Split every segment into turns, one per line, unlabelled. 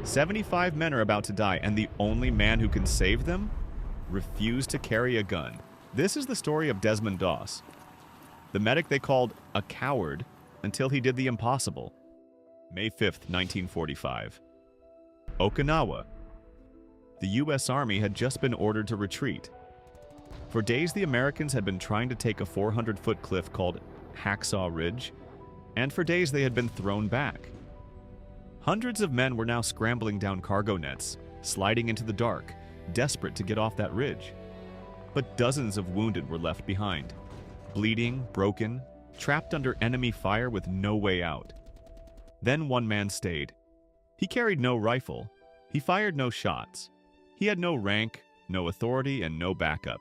75 men are about to die, and the only man who can save them refused to carry a gun. This is the story of Desmond Doss, the medic they called a coward until he did the impossible. May 5th, 1945. Okinawa. The U.S. Army had just been ordered to retreat. For days, the Americans had been trying to take a 400-foot cliff called Hacksaw Ridge, and for days they had been thrown back. Hundreds of men were now scrambling down cargo nets, sliding into the dark, desperate to get off that ridge. But dozens of wounded were left behind, bleeding, broken, trapped under enemy fire with no way out. Then one man stayed. He carried no rifle. He fired no shots. He had no rank, no authority, and no backup.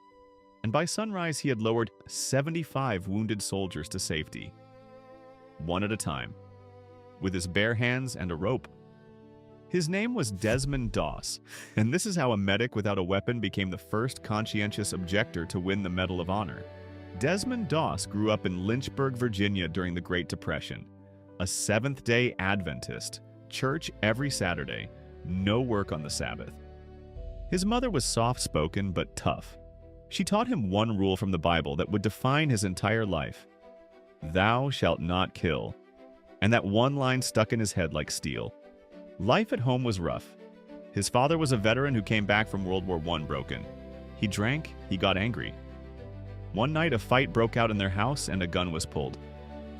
And by sunrise, he had lowered 75 wounded soldiers to safety, one at a time, with his bare hands and a rope. His name was Desmond Doss, and this is how a medic without a weapon became the first conscientious objector to win the Medal of Honor. Desmond Doss grew up in Lynchburg, Virginia during the Great Depression, a Seventh-day Adventist, church every Saturday, no work on the Sabbath. His mother was soft-spoken but tough. She taught him one rule from the Bible that would define his entire life: "Thou shalt not kill." And that one line stuck in his head like steel. Life at home was rough. His father was a veteran who came back from World War I broken. He drank, he got angry. One night a fight broke out in their house and a gun was pulled.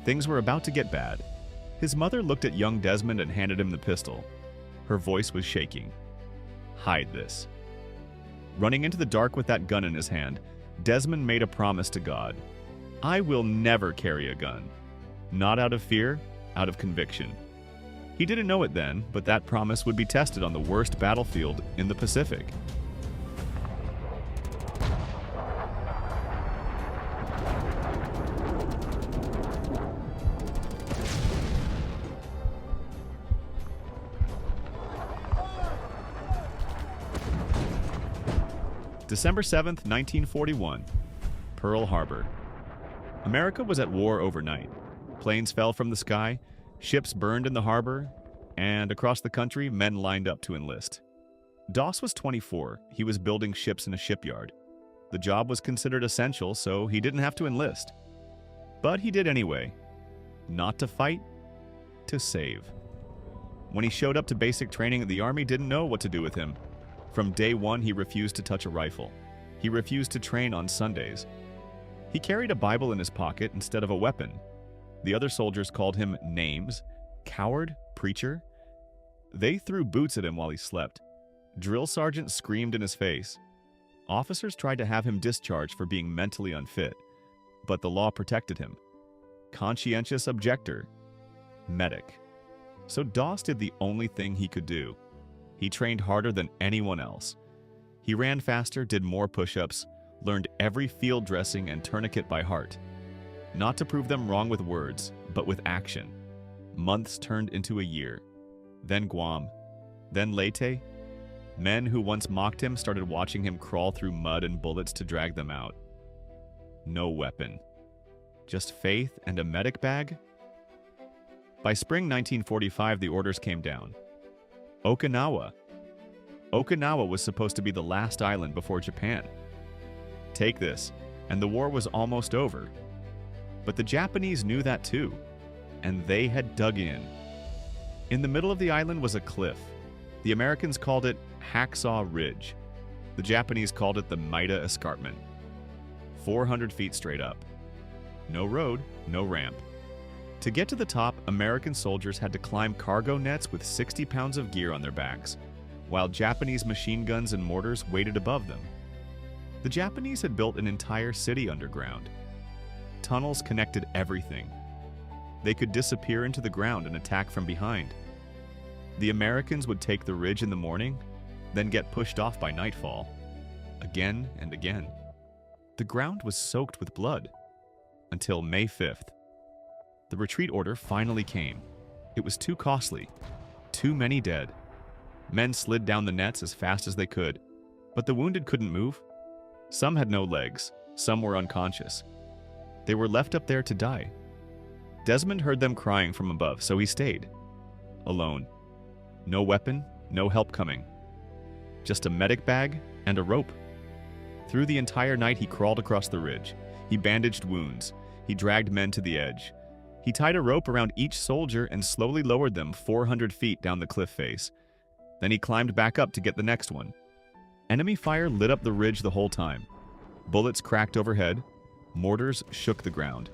Things were about to get bad. His mother looked at young Desmond and handed him the pistol. Her voice was shaking. "Hide this." Running into the dark with that gun in his hand, Desmond made a promise to God. "I will never carry a gun." Not out of fear, out of conviction. He didn't know it then, but that promise would be tested on the worst battlefield in the Pacific. December 7th, 1941, Pearl Harbor. America was at war overnight. Planes fell from the sky, ships burned in the harbor, and across the country, men lined up to enlist. Doss was 24. He was building ships in a shipyard. The job was considered essential, so he didn't have to enlist. But he did anyway. Not to fight, to save. When he showed up to basic training, the Army didn't know what to do with him. From day one, he refused to touch a rifle. He refused to train on Sundays. He carried a Bible in his pocket instead of a weapon. The other soldiers called him names: coward, preacher. They threw boots at him while he slept. Drill sergeants screamed in his face. Officers tried to have him discharged for being mentally unfit, but the law protected him. Conscientious objector, medic. So Doss did the only thing he could do. He trained harder than anyone else. He ran faster, did more push-ups, learned every field dressing and tourniquet by heart. Not to prove them wrong with words, but with action. Months turned into a year. Then Guam. Then Leyte. Men who once mocked him started watching him crawl through mud and bullets to drag them out. No weapon. Just faith and a medic bag? By spring 1945, the orders came down. Okinawa. Okinawa was supposed to be the last island before Japan. Take this, and the war was almost over. But the Japanese knew that too, and they had dug in. In the middle of the island was a cliff. The Americans called it Hacksaw Ridge. The Japanese called it the Maeda Escarpment. 400 feet straight up. No road, no ramp. To get to the top, American soldiers had to climb cargo nets with 60 pounds of gear on their backs, while Japanese machine guns and mortars waited above them. The Japanese had built an entire city underground. Tunnels connected everything. They could disappear into the ground and attack from behind. The Americans would take the ridge in the morning, then get pushed off by nightfall. Again and again. The ground was soaked with blood. Until May 5th. The retreat order finally came. It was too costly. Too many dead. Men slid down the nets as fast as they could, but the wounded couldn't move. Some had no legs. Some were unconscious. They were left up there to die. Desmond heard them crying from above, so he stayed. Alone. No weapon, No help coming. Just a medic bag and a rope. Through the entire night, he crawled across the ridge. He bandaged wounds. He dragged men to the edge. He tied a rope around each soldier and slowly lowered them 400 feet down the cliff face. Then he climbed back up to get the next one. Enemy fire lit up the ridge the whole time. Bullets cracked overhead. Mortars shook the ground.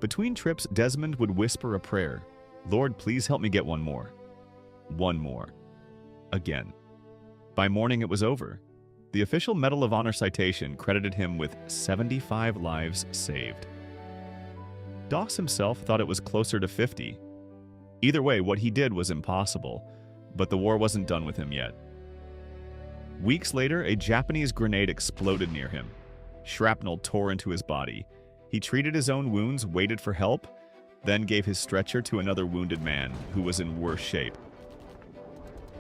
Between trips, Desmond would whisper a prayer. Lord, please help me get one more. One more. Again. By morning, it was over. The official Medal of Honor citation credited him with 75 lives saved. Doss himself thought it was closer to 50. Either way, what he did was impossible, but the war wasn't done with him yet. Weeks later, a Japanese grenade exploded near him. Shrapnel tore into his body. He treated his own wounds, waited for help, then gave his stretcher to another wounded man who was in worse shape.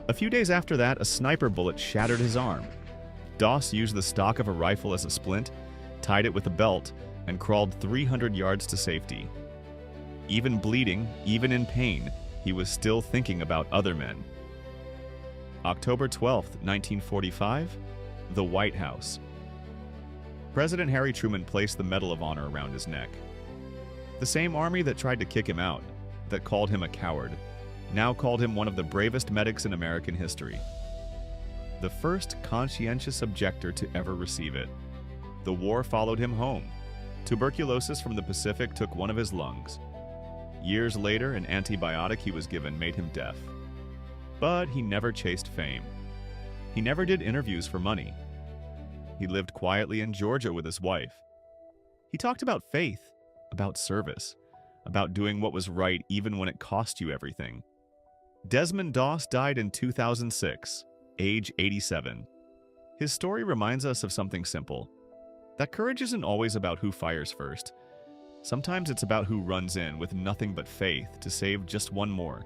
A few days after that, a sniper bullet shattered his arm. Doss used the stock of a rifle as a splint, tied it with a belt, and crawled 300 yards to safety. Even bleeding, even in pain, he was still thinking about other men. October 12, 1945, the White House. President Harry Truman placed the Medal of Honor around his neck. The same army that tried to kick him out, that called him a coward, now called him one of the bravest medics in American history. The first conscientious objector to ever receive it. The war followed him home. Tuberculosis from the Pacific took one of his lungs. Years later, an antibiotic he was given made him deaf. But he never chased fame. He never did interviews for money. He lived quietly in Georgia with his wife. He talked about faith, about service, about doing what was right even when it cost you everything. Desmond Doss died in 2006, age 87. His story reminds us of something simple. That courage isn't always about who fires first. Sometimes it's about who runs in with nothing but faith to save just one more.